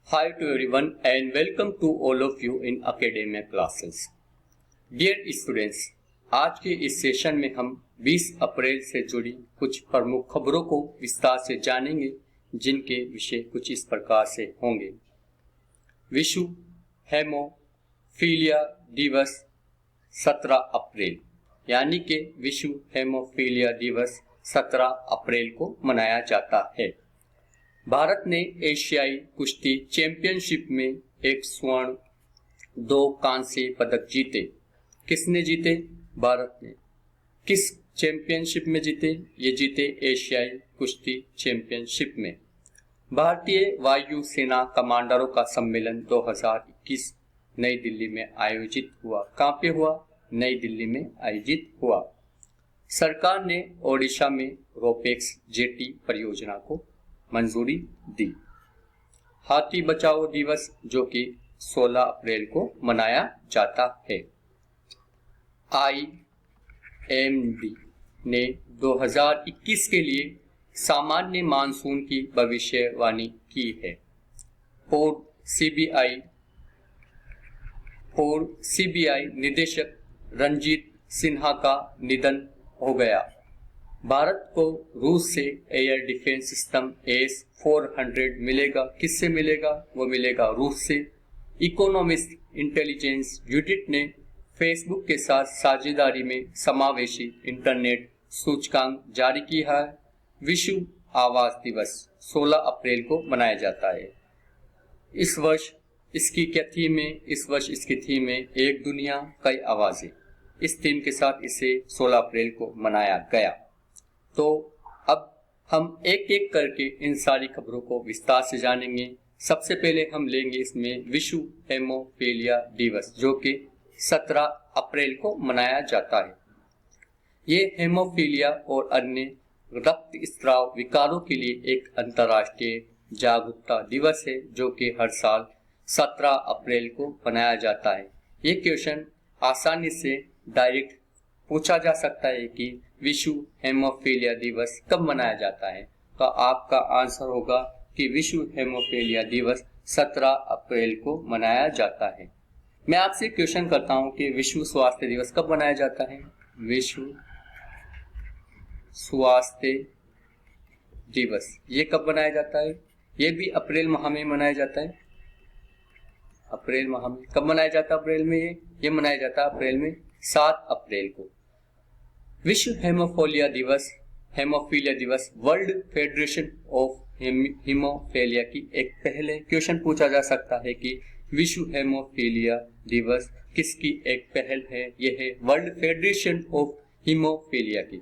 Hi to everyone and welcome to all of you in academia classes. Dear students, आज के इस session में हम 20 अप्रैल से जुड़ी कुछ प्रमुख खबरों को विस्तार से जानेंगे, जिनके विषय कुछ इस प्रकार से होंगे। विश्व हेमोफीलिया दिवस 17 अप्रैल, यानी कि विश्व हेमोफीलिया दिवस 17 अप्रैल को मनाया जाता है। भारत ने एशियाई कुश्ती चैंपियनशिप में 1 स्वर्ण 2 कांस्य पदक जीते। किसने जीते? भारत ने। किस चैंपियनशिप में जीते? ये जीते एशियाई कुश्ती चैंपियनशिप में। भारतीय वायु सेना कमांडरों का सम्मेलन 2021 नई दिल्ली में आयोजित हुआ। कहाँ पे हुआ? नई दिल्ली में आयोजित हुआ। सरकार ने ओडिशा में रोपेक्स जेटी परियोजना को मंजूरी दी। हाथी बचाओ दिवस, जो कि 16 अप्रैल को मनाया जाता है। IMD ने 2021 के लिए सामान्य मानसून की भविष्यवाणी की है। पूर्व CBI निदेशक रंजीत सिन्हा का निधन हो गया। भारत को रूस से एयर डिफेंस सिस्टम AS-400 मिलेगा। किससे मिलेगा? वो मिलेगा रूस से। इकोनॉमिस्ट इंटेलिजेंस यूनिट ने फेसबुक के साथ साझेदारी में समावेशी इंटरनेट सूचकांक जारी किया है। विश्व आवास दिवस 16 अप्रैल को मनाया जाता है। इस वर्ष इसकी थीम है एक दुनिया कई आवाजें। इस थीम के साथ इसे 16 अप्रैल को मनाया गया। तो अब हम एक एक करके इन सारी खबरों को विस्तार से जानेंगे। सबसे पहले हम लेंगे इसमें विश्व हेमोफीलिया दिवस, जो कि 17 अप्रैल को मनाया जाता है। ये हेमोफीलिया और अन्य रक्त स्राव विकारों के लिए एक अंतर्राष्ट्रीय जागरूकता दिवस है, जो कि हर साल 17 अप्रैल को मनाया जाता है। ये क्वेश्चन आसानी से डायरेक्ट पूछा जा सकता है कि विश्व हेमोफीलिया दिवस कब मनाया जाता है, तो आपका आंसर होगा कि विश्व हेमोफीलिया दिवस 17 अप्रैल को मनाया जाता है। मैं आपसे क्वेश्चन करता हूं कि विश्व स्वास्थ्य दिवस कब मनाया जाता है? विश्व स्वास्थ्य दिवस ये कब मनाया जाता है? ये भी अप्रैल माह में मनाया जाता है। अप्रैल माह में कब मनाया जाता है? अप्रैल में ये मनाया जाता है अप्रैल में 7 अप्रैल को। विश्व हेमोफीलिया दिवस वर्ल्ड फेडरेशन ऑफ हीमोफीलिया की एक पहले क्वेश्चन पूछा जा सकता है कि विश्व हेमोफीलिया दिवस किसकी एक पहल है? यह है वर्ल्ड फेडरेशन ऑफ हीमोफीलिया की।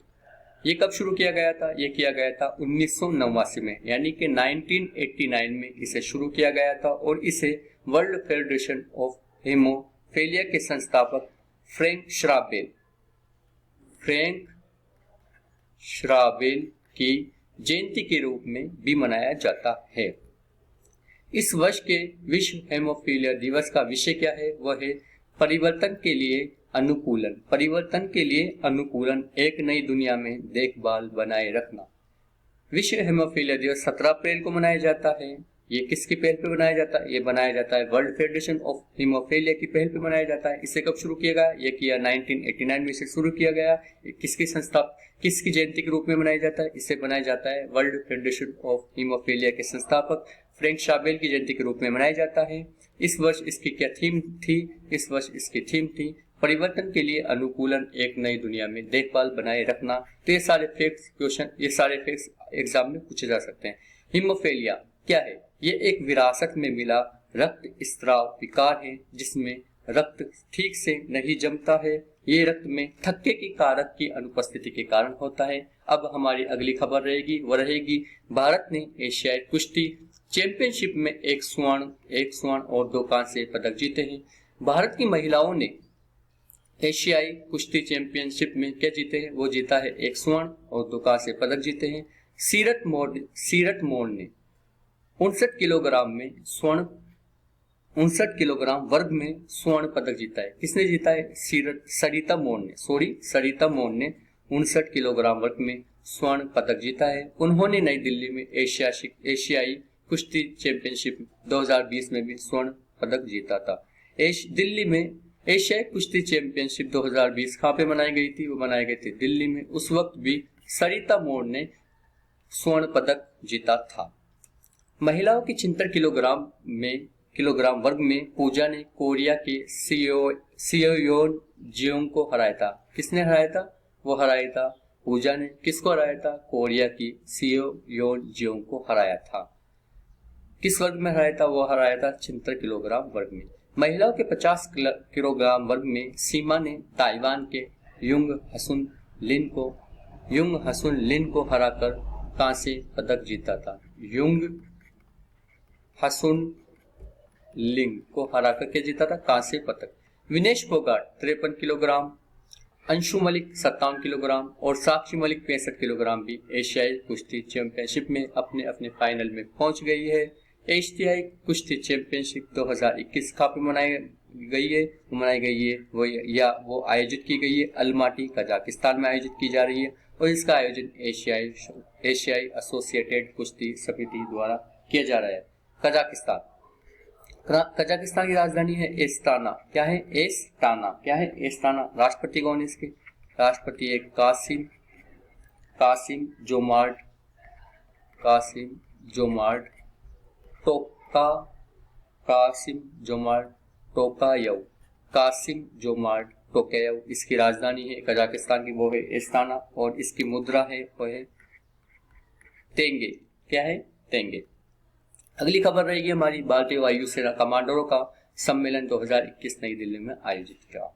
ये कब शुरू किया गया था? ये किया गया था 1989 में, यानी कि 1989 में इसे शुरू किया गया था। और इसे वर्ल्ड फेडरेशन ऑफ हीमोफीलिया के संस्थापक फ्रैंक श्राबेल की जयंती के रूप में भी मनाया जाता है। इस वर्ष के विश्व हेमोफीलिया दिवस का विषय क्या है? वह है परिवर्तन के लिए अनुकूलन, एक नई दुनिया में देखभाल बनाए रखना। विश्व हेमोफीलिया दिवस 17 अप्रैल को मनाया जाता है। ये किसकी पहल पे बनाया जाता है? ये बनाया जाता है वर्ल्ड फेडरेशन ऑफ हीमोफीलिया की पहल पे बनाया जाता है। इसे कब शुरू किया गया? ये किया 1989 में इसे शुरू किया गया। किसकी जयंती के रूप में मनाया जाता है? इसे बनाया जाता है वर्ल्ड फेडरेशन ऑफ हीमोफीलिया के संस्थापक फ्रैंक शाबेल की जयंती के रूप में मनाया जाता है। इस वर्ष इसकी क्या थीम थी? इस वर्ष इसकी थीम थी परिवर्तन के लिए अनुकूलन, एक नई दुनिया में देखभाल बनाए रखना। तो ये सारे फैक्ट्स एग्जाम में पूछे जा सकते हैं। हीमोफीलिया क्या है? ये एक विरासत में मिला रक्त स्राव विकार है, जिसमें रक्त ठीक से नहीं जमता है। ये रक्त में थक्के की कारक की अनुपस्थिति के कारण होता है। अब हमारी अगली खबर रहेगी भारत ने एशियाई कुश्ती चैंपियनशिप में 1 स्वर्ण और 2 कांस्य पदक जीते हैं। भारत की महिलाओं ने एशियाई कुश्ती चैंपियनशिप में क्या जीते हैं? वो जीता है 1 स्वर्ण और 2 कांस्य पदक जीते हैं। सीरत मौर्य ने 59 किलोग्राम वर्ग में स्वर्ण पदक जीता है। किसने जीता है? सरिता मौर्य ने 59 किलोग्राम वर्ग में स्वर्ण पदक जीता है। उन्होंने नई दिल्ली में एशियाई कुश्ती चैंपियनशिप 2020 में भी स्वर्ण पदक जीता था। दिल्ली में एशियाई कुश्ती चैंपियनशिप 2020 कहाँ पे मनाई गई थी? वो मनाई गई थी दिल्ली में। उस वक्त भी सरिता मोर ने स्वर्ण पदक जीता था। महिलाओं की 76 किलोग्राम वर्ग में पूजा ने कोरिया के सियोयोन जियोंग को हराया था। किसने हराया था? वो हराया था पूजा ने। किसको हराया था? कोरिया की सियोयोन जियोंग को हराया था। किस वर्ग में हराया था? वो हराया था 76 किलोग्राम वर्ग में। महिलाओं के 50 किलोग्राम वर्ग में सीमा ने ताइवान के युंग हसुन लिन को हराकर कांस्य पदक जीता था। युंग हसुन लिंग को हराकर के जीता था कांस्य पदक। विनेश फोगाट 53 किलोग्राम, अंशु मलिक 57 किलोग्राम और साक्षी मलिक 65 किलोग्राम भी एशियाई कुश्ती चैंपियनशिप में अपने अपने फाइनल में पहुंच गई है। एशियाई कुश्ती चैंपियनशिप 2021 कहाँ पे मनाई गई है? वो आयोजित की गई है अलमाटी कजाकिस्तान में आयोजित की जा रही है और इसका आयोजन एशियाई एसोसिएटेड कुश्ती समिति द्वारा किया जा रहा है। कजाकिस्तान की राजधानी है एस्ताना। क्या है? एस्ताना। राष्ट्रपति कौन है इसके? राष्ट्रपति है कासिम जोमार्ट टोकायव इसकी राजधानी है कजाकिस्तान की, वो है एस्ताना और इसकी मुद्रा है वो है तेंगे। क्या है? तेंगे। अगली खबर रहेगी हमारी भारतीय वायुसेना कमांडरों का सम्मेलन 2021 नई दिल्ली में आयोजित किया।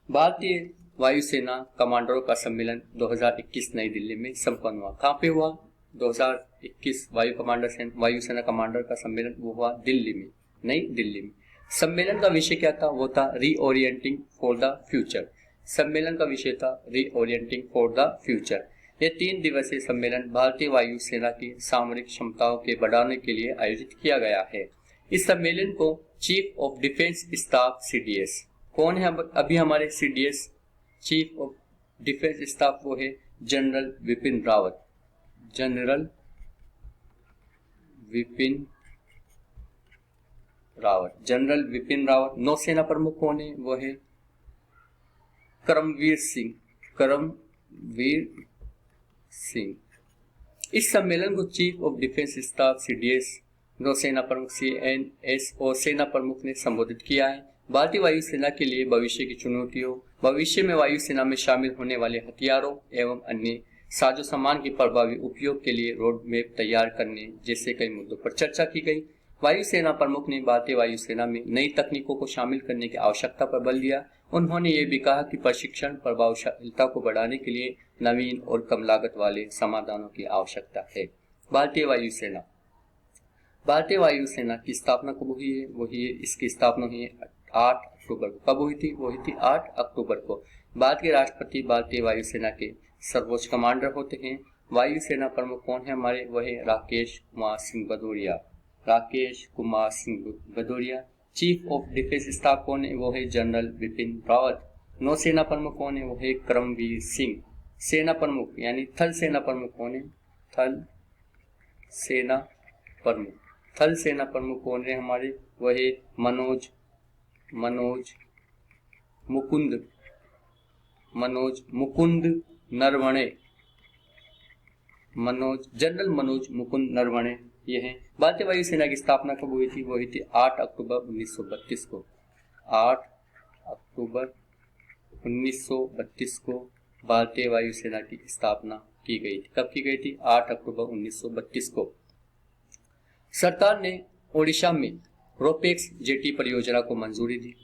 भारतीय वायुसेना कमांडरों का सम्मेलन 2021 नई दिल्ली में संपन्न हुआ। कहाँ पे हुआ? 2021 वायुसेना कमांडर का सम्मेलन वो हुआ दिल्ली में, नई दिल्ली में। सम्मेलन का विषय क्या था? वो था रीओरिएंटिंग फॉर द फ्यूचर। सम्मेलन का विषय था रीओरिएंटिंग फॉर द फ्यूचर। यह 3 दिवसीय सम्मेलन भारतीय वायुसेना की सामरिक क्षमताओं के बढ़ाने के लिए आयोजित किया गया है। इस सम्मेलन को chief of defence staff CDS, कौन है अभी हमारे CDS? Chief of defence staff वो है जनरल विपिन रावत। नौसेना प्रमुख कौन है? वो है करमवीर सिंह। इस सम्मेलन को chief of defence staff CDS, नौसेना प्रमुख CNS और सेना प्रमुख ने संबोधित किया है। भारतीय वायुसेना के लिए भविष्य की चुनौतियों, भविष्य में वायुसेना में शामिल होने वाले हथियारों एवं अन्य साजो सामान के प्रभावी उपयोग के लिए रोड मैप तैयार करने जैसे कई मुद्दों पर चर्चा की गई। वायुसेना प्रमुख ने भारतीय वायुसेना में नई तकनीकों को शामिल करने की आवश्यकता पर बल दिया। उन्होंने ये भी कहा कि प्रशिक्षण प्रभावशीलता को बढ़ाने के लिए नवीन और कम लागत वाले समाधानों की आवश्यकता है। भारतीय वायुसेना की स्थापना कब हुई है? इसकी स्थापना हुई है 8 अक्टूबर को। कब हुई थी? वो हुई थी 8 अक्टूबर को। भारत के राष्ट्रपति भारतीय वायुसेना के सर्वोच्च कमांडर होते हैं। वायुसेना प्रमुख कौन है हमारे? वह Rakesh Kumar Singh Bhadauria. Chief of defence staff कौन है? वो है जनरल विपिन रावत। नौसेना प्रमुख कौन है? वो है करमवीर सिंह। सेना प्रमुख यानी थल सेना प्रमुख कौन है? थल सेना प्रमुख कौन है हमारे? वो है मनोज मुकुंद नरवणे। जनरल मनोज मुकुंद नरवणे ये हैं। भारतीय वायुसेना की स्थापना कब हुई थी? वो हुई थी 8 अक्टूबर 1932 को। 8 अक्टूबर 1932 को भारतीय वायुसेना की स्थापना की गई थी। कब की गई थी? 8 अक्टूबर 1932 को। सरकार ने ओडिशा में रोपेक्स जेटी परियोजना को मंजूरी दी।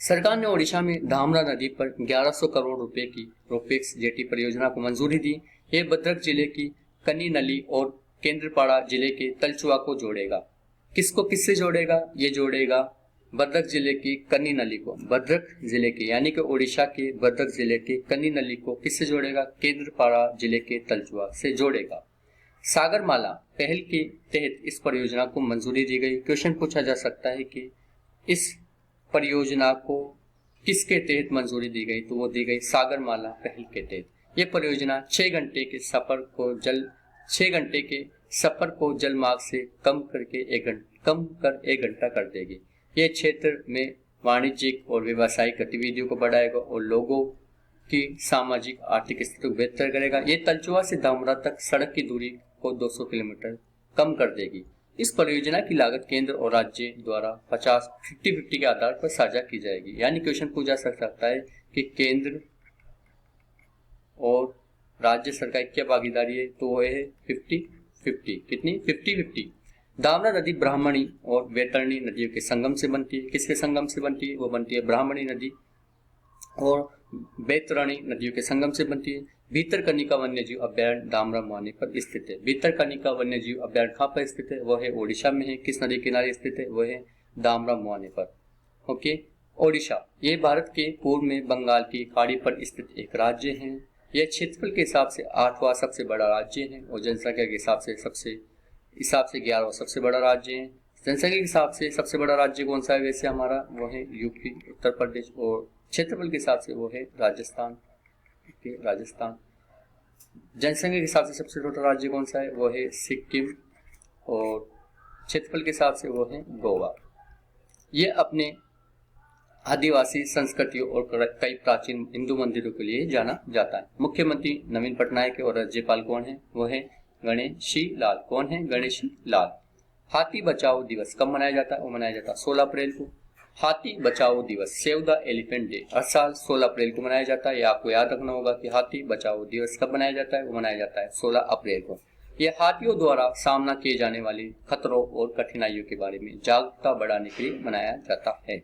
सरकार ने ओडिशा में धामरा नदी पर 1100 करोड़ रुपए की रोपेक्स जेटी परियोजना को मंजूरी दी। यह भद्रक जिले की कन्नी नली और केंद्रपाड़ा जिले के तलचुआ को जोड़ेगा। किससे जोड़ेगा? ये जोड़ेगा भद्रक जिले की कन्नी नली को, भद्रक जिले के यानी कि ओडिशा के भद्रक जिले के कन्नी नली को किससे जोड़ेगा? केंद्रपाड़ा जिले के तलचुआ से जोड़ेगा। सागरमाला पहल के तहत इस परियोजना को मंजूरी दी गई। क्वेश्चन पूछा जा सकता है कि इस परियोजना को किसके तहत मंजूरी दी गई? तो वो दी गई सागरमाला पहल के तहत। यह परियोजना 6 घंटे के सफर को जलमार्ग से कम कर 1 घंटा कर देगी। ये क्षेत्र में वाणिज्यिक और व्यावसायिक गतिविधियों को बढ़ाएगा और लोगों की सामाजिक आर्थिक स्थिति को बेहतर करेगा। ये तलचुआ से धामरा तक सड़क की दूरी को 200 किलोमीटर कम कर देगी। इस परियोजना की लागत केंद्र और राज्य द्वारा 50-50 के आधार पर साझा की जाएगी। यानी क्वेश्चन पूछा सकता है कि केंद्र और राज्य सरकार की क्या भागीदारी है, तो वो है 50-50। कितनी? 50-50। दामरा नदी ब्राह्मणी और वैतरणी नदियों के संगम से बनती है। किसके संगम से बनती है? वो बनती है ब्राह्मणी नदी और वैतरणी नदियों के संगम से बनती है। भीतरकनिका वन्यजीव अभ्यारण्य दामरा मुहाने पर स्थित है। भीतरकनिका वन्यजीव अभ्यारण्य कहाँ पर स्थित है? वो है ओडिशा में है। किस नदी किनारे स्थित है? वो है दामरा मुहाने पर। ओके, ओडिशा ये भारत के पूर्व में बंगाल की खाड़ी पर स्थित एक राज्य है। यह क्षेत्रफल के हिसाब से 8वां सबसे बड़ा राज्य है और जनसंख्या के हिसाब से 11वां सबसे बड़ा राज्य है। जनसंख्या के हिसाब से सबसे बड़ा राज्य कौन सा है वैसे हमारा? वो है यूपी, उत्तर प्रदेश। और क्षेत्रफल के हिसाब से वो है राजस्थान। राजस्थान। जनसंख्या के हिसाब से सबसे छोटा राज्य कौन सा है? वो है सिक्किम। और क्षेत्रफल के हिसाब से वो है गोवा। ये अपने आदिवासी संस्कृतियों और कई प्राचीन हिंदू मंदिरों के लिए जाना जाता है। मुख्यमंत्री नवीन पटनायक है और राज्यपाल कौन है? वो है गणेशी लाल। कौन है? गणेशी लाल। हाथी बचाओ दिवस कब मनाया जाता है? वो मनाया जाता है 16 अप्रैल को। हाथी बचाओ दिवस, सेव द एलिफेंट डे, हर साल 16 अप्रैल को मनाया जाता है। ये आपको याद रखना होगा कि हाथी बचाओ दिवस कब मनाया जाता है? वो मनाया जाता है 16 अप्रैल को। यह हाथियों द्वारा सामना किए जाने वाले खतरों और कठिनाइयों के बारे में जागरूकता बढ़ाने के लिए मनाया जाता है।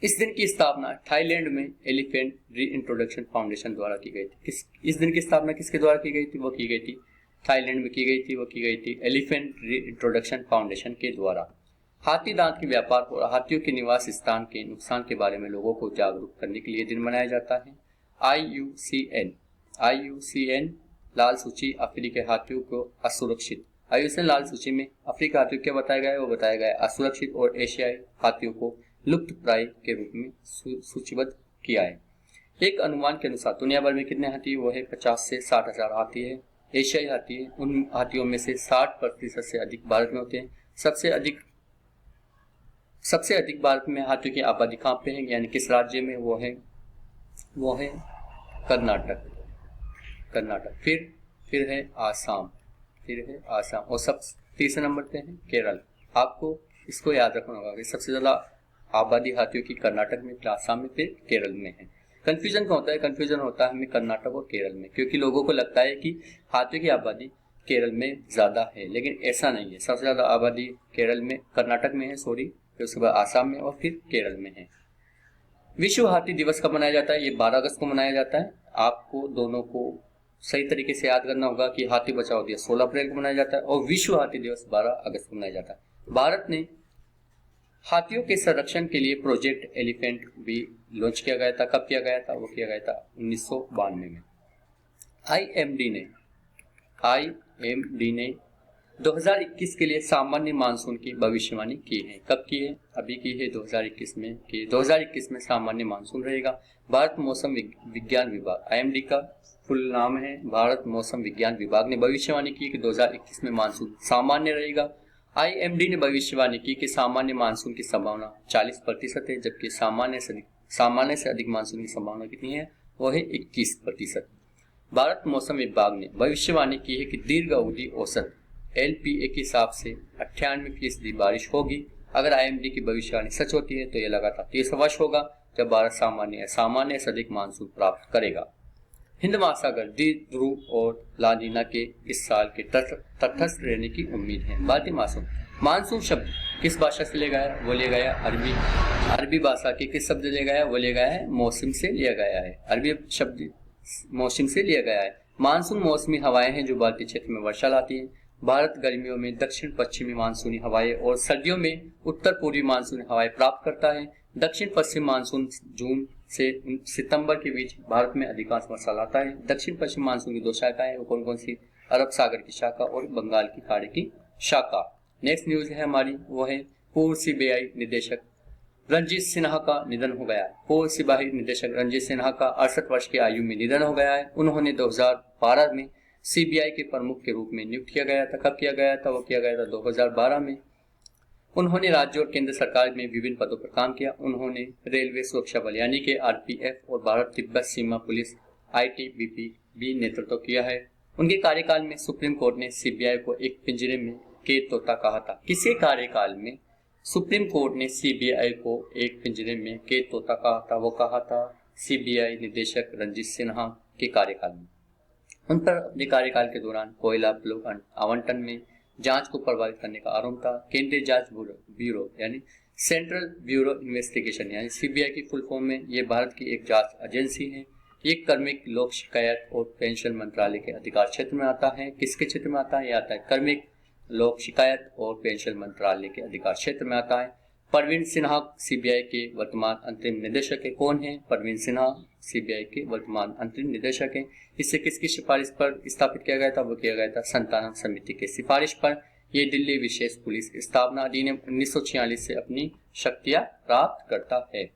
इस दिन की स्थापना थाईलैंड में एलिफेंट री इंट्रोडक्शन फाउंडेशन द्वारा की गई थी। इस दिन की स्थापना किसके द्वारा की गई थी? वो की गई थी थाईलैंड में की गई थी। वो की गई थी एलिफेंट री इंट्रोडक्शन फाउंडेशन के द्वारा। हाथी दांत के व्यापार और हाथियों के निवास स्थान के नुकसान के बारे में लोगों को जागरूक करने के लिए दिन मनाया जाता है। IUCN लाल सूची अफ्रीकी हाथियों को असुरक्षित। IUCN लाल सूची में अफ्रीकी हाथियों क्या बताया गया है? वो बताया गया है असुरक्षित और एशियाई हाथियों को लुप्त प्राय के रूप में सूचीबद्ध किया है। एक अनुमान के अनुसार दुनिया भर में कितने हाथी? वो है 50 से 60 हजार हाथी है। एशियाई हाथी है। उन हाथियों में से 60% से अधिक भारत में होते हैं। सबसे अधिक भारत में हाथियों की आबादी कहाँ पे है, यानी किस राज्य में? वो है कर्नाटक। फिर है आसाम। और सब तीसरे नंबर पे है केरल। आपको इसको याद रखना होगा कि सबसे ज्यादा आबादी हाथियों की कर्नाटक में, आसाम में, फिर केरल में है। कंफ्यूजन क्या होता है? कंफ्यूजन होता है हमें कर्नाटक और केरल में, क्योंकि लोगों को लगता है कि हाथियों की आबादी केरल में ज्यादा है, लेकिन ऐसा नहीं है। सबसे ज्यादा आबादी कर्नाटक में है, फिर उसके बाद आसाम में और फिर केरल में है। विश्व हाथी दिवस कब मनाया जाता है? ये 12 अगस्त को मनाया जाता है। आपको दोनों को सही तरीके से याद करना होगा कि हाथी बचाओ दिवस 16 अप्रैल को मनाया जाता है और विश्व हाथी दिवस 12 अगस्त को मनाया जाता है। भारत ने हाथियों के संरक्षण के लिए प्रोजेक्ट एलिफेंट भी लॉन्च किया गया था। कब किया गया था? वो किया गया था 1992 में। IMD ने 2021 के लिए सामान्य मानसून की भविष्यवाणी की है। कब की है? अभी की है 2021 में कि 2021 में सामान्य मानसून रहेगा। भारत मौसम विज्ञान विभाग, IMD का फुल नाम है भारत मौसम विज्ञान विभाग, ने भविष्यवाणी की कि 2021 में मानसून सामान्य रहेगा। IMD ने भविष्यवाणी की कि सामान्य मानसून की संभावना 40% है, जबकि सामान्य से अधिक मानसून की संभावना कितनी है? वो है 21%। भारत मौसम विभाग ने भविष्यवाणी की है कि दीर्घ अवधि औसत LPA के हिसाब से 98% बारिश होगी। अगर IMD की भविष्यवाणी सच होती है तो यह लगातार 30 वर्ष होगा जब भारत सामान्य से अधिक मानसून प्राप्त करेगा। हिंद महासागर, द्वीप ध्रुव और लानीना के इस साल के तटस्थ रहने की उम्मीद है। भारतीय मानसून शब्द किस भाषा से लिया गया है? वो लिया गया अरबी भाषा के किस शब्द लिया गया है? वो लिया गया है मौसम से लिया गया है। अरबी शब्द मौसम से लिया गया है। मानसून मौसमी हवाएं हैं जो भारतीय क्षेत्र में वर्षा लाती हैं। भारत गर्मियों में दक्षिण पश्चिमी मानसूनी हवाएं और सर्दियों में उत्तर पूर्वी मानसूनी हवाएं प्राप्त करता है। दक्षिण पश्चिम मानसून जून से सितंबर के बीच भारत में अधिकांश वर्षा लाता है। दक्षिण पश्चिम मानसून की 2 शाखाएं वो कौन कौन सी? अरब सागर की शाखा और बंगाल की खाड़ी की शाखा। नेक्स्ट न्यूज है हमारी, वो है पूर्व CBI निदेशक रंजीत सिन्हा का निधन हो गया है। पूर्व CBI निदेशक रंजीत सिन्हा का 68 वर्ष की आयु में निधन हो गया है। उन्होंने 2012 में सीबीआई के प्रमुख के रूप में नियुक्त किया गया था। कब किया गया था? वो किया गया था 2012 में। उन्होंने राज्य और केंद्र सरकार में विभिन्न पदों पर काम किया। उन्होंने रेलवे सुरक्षा बल यानी कि आरपीएफ और भारत तिब्बत सीमा पुलिस आईटीबीपी भी नेतृत्व किया है। उनके कार्यकाल में सुप्रीम कोर्ट ने सीबीआई को एक पिंजरे में कैद तोता कहा था। किसके कार्यकाल में सुप्रीम कोर्ट ने सीबीआई को एक पिंजरे में कैद तोता कहा था? वो कहा था सीबीआई निदेशक रंजीत सिन्हा के कार्यकाल में। उन पर अपने कार्यकाल के दौरान कोयला आवंटन में जांच को प्रभावित करने का आरोप था। केंद्रीय जांच ब्यूरो यानी सेंट्रल ब्यूरो इन्वेस्टिगेशन यानी सीबीआई की फुल फॉर्म में ये भारत की एक जांच एजेंसी है। ये कार्मिक लोक शिकायत और पेंशन मंत्रालय के अधिकार क्षेत्र में आता है। किसके क्षेत्र में आता है? ये आता है कार्मिक लोक शिकायत और पेंशन मंत्रालय के अधिकार क्षेत्र में आता है। परवीन सिन्हा सीबीआई के वर्तमान अंतरिम निदेशक है। कौन है? परवीन सिन्हा सीबीआई के वर्तमान अंतरिम निदेशक है। इसे किसकी सिफारिश पर स्थापित किया गया था? वो किया गया था संतान समिति के सिफारिश पर। ये दिल्ली विशेष पुलिस स्थापना अधिनियम 1946 से अपनी शक्तियां प्राप्त करता है।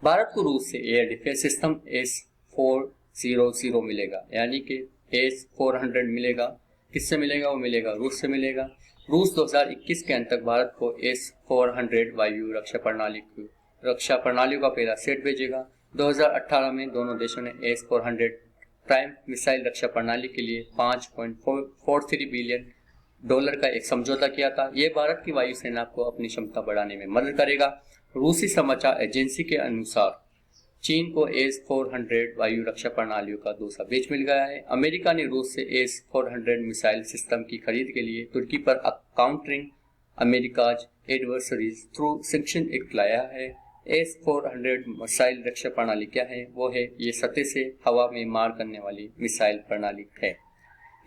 भारत को रूस से एयर डिफेंस सिस्टम S-400 मिलेगा, यानी कि S-400 मिलेगा। किससे मिलेगा? वो मिलेगा रूस से मिलेगा। रूस 2021 के अंत तक भारत को S-400 वायु रक्षा प्रणालियों का पहला सेट भेजेगा। 2018 में दोनों देशों ने S-400 प्राइम मिसाइल रक्षा प्रणाली के लिए $5.43 बिलियन का एक समझौता किया था। यह भारत की वायुसेना को अपनी क्षमता बढ़ाने में मदद करेगा। रूसी समाचार एजेंसी के अनुसार चीन को S-400 वायु रक्षा प्रणालियों का दूसरा बैच मिल गया है। अमेरिका ने रूस से S-400 मिसाइल सिस्टम की खरीद के लिए तुर्की पर countering America's adversaries through sanction act लाया है। S-400 मिसाइल रक्षा प्रणाली क्या है? वो है ये सतह से हवा में मार करने वाली मिसाइल प्रणाली है।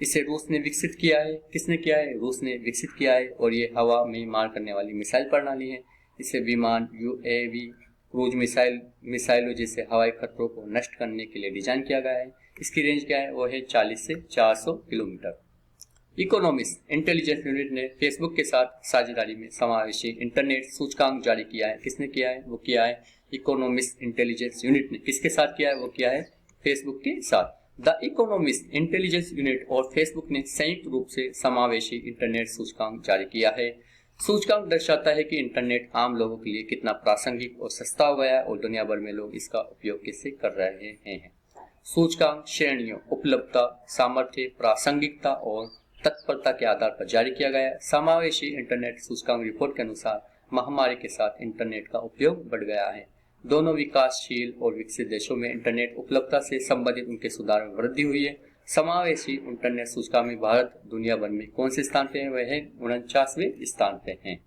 इसे रूस ने विकसित किया है। किसने किया है? रूस ने विकसित किया है और ये हवा में मार करने वाली मिसाइल प्रणाली है। इसे विमान, यूएवी, क्रूज मिसाइलों जैसे हवाई खतरों को नष्ट करने के लिए डिजाइन किया गया है। इसकी रेंज क्या है? वो है 40 से 400 किलोमीटर। इकोनॉमिस्ट इंटेलिजेंस यूनिट ने फेसबुक के साथ साझेदारी में समावेशी इंटरनेट सूचकांक जारी किया है। किसने किया है? वो किया है इकोनॉमिस्ट इंटेलिजेंस यूनिट ने। किसके साथ किया है? वो किया है फेसबुक के साथ। द इकोनॉमिस्ट इंटेलिजेंस यूनिट और फेसबुक ने संयुक्त रूप से समावेशी इंटरनेट सूचकांक जारी किया है। सूचकांक दर्शाता है कि इंटरनेट आम लोगों के लिए कितना प्रासंगिक और सस्ता हो गया है और दुनिया भर में लोग इसका उपयोग कैसे कर रहे हैं। सूचकांक श्रेणियों उपलब्धता, सामर्थ्य, प्रासंगिकता और तत्परता के आधार पर जारी किया गया है। समावेशी इंटरनेट सूचकांक रिपोर्ट के अनुसार महामारी के साथ इंटरनेट का उपयोग बढ़ गया है। दोनों विकासशील और विकसित देशों में इंटरनेट उपलब्धता से संबंधित उनके सुधार में वृद्धि हुई है। समावेशी इंटरनेट सूचकांक में भारत दुनिया भर में कौन से स्थान पे है? वह है 49वें स्थान पे है।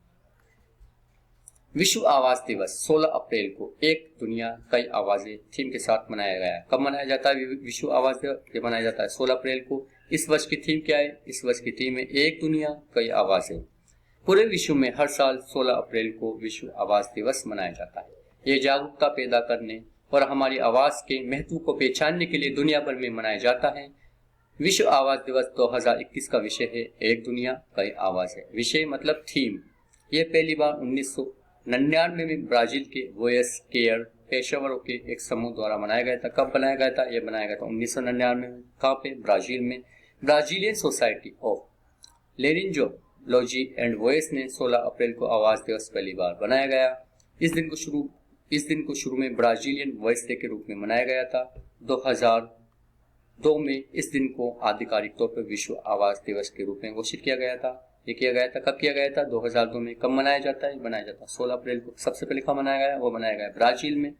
विश्व आवाज दिवस 16 अप्रैल को एक दुनिया कई आवाजें थीम के साथ मनाया गया है। कब मनाया जाता है विश्व आवाज दिवस? ये मनाया जाता है 16 अप्रैल को। इस वर्ष की थीम क्या है? इस वर्ष की थीम है एक दुनिया कई आवाजें। पूरे विश्व में हर साल 16 अप्रैल को विश्व आवाज दिवस मनाया जाता है। ये जागरूकता पैदा करने और हमारी आवाज के महत्व को पहचानने के लिए दुनिया भर में मनाया जाता है। विश्व आवाज दिवस 2021 का विषय है एक दुनिया कई आवाज है। विषय मतलब थीम। यह पहली बार 1999 में ब्राजील के वॉयस केयर पेशेवरों के एक समूह द्वारा मनाया गया था। कब बनाया गया था? यह बनाया गया था 1999 में। कहाँ पे? ब्राजील में। Brazilian Society of Laryngology and Voice ने 16 अप्रैल को आवाज दिवस पहली बार बनाया गया। इस दिन को शुरू में ब्राजीलियन वॉइस डे के रूप में मनाया गया था। 2002 में इस दिन को आधिकारिक तौर पर विश्व आवाज दिवस के रूप में घोषित किया गया था। ये किया गया था कब किया गया था? 2002 में। कब मनाया जाता है? बनाया जाता है 16 अप्रैल को। सबसे पहले कब मनाया गया? वो मनाया गया ब्राजील में।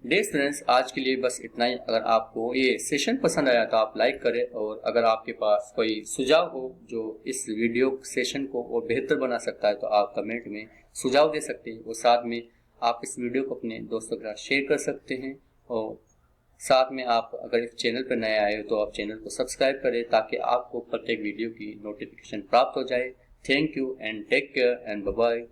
डियर स्टूडेंट्स, आज के लिए बस इतना ही। अगर आपको ये सेशन पसंद आया तो आप लाइक करें और अगर आपके पास कोई सुझाव हो जो इस वीडियो सेशन को और बेहतर बना सकता है तो आप कमेंट में सुझाव दे सकते हैं। और साथ में आप इस वीडियो को अपने दोस्तों के साथ शेयर कर सकते हैं। और साथ में आप अगर इस चैनल पर नए आए हो तो आप चैनल को सब्सक्राइब करें ताकि आपको प्रत्येक वीडियो की नोटिफिकेशन प्राप्त हो जाए। Thank you and take care and bye bye.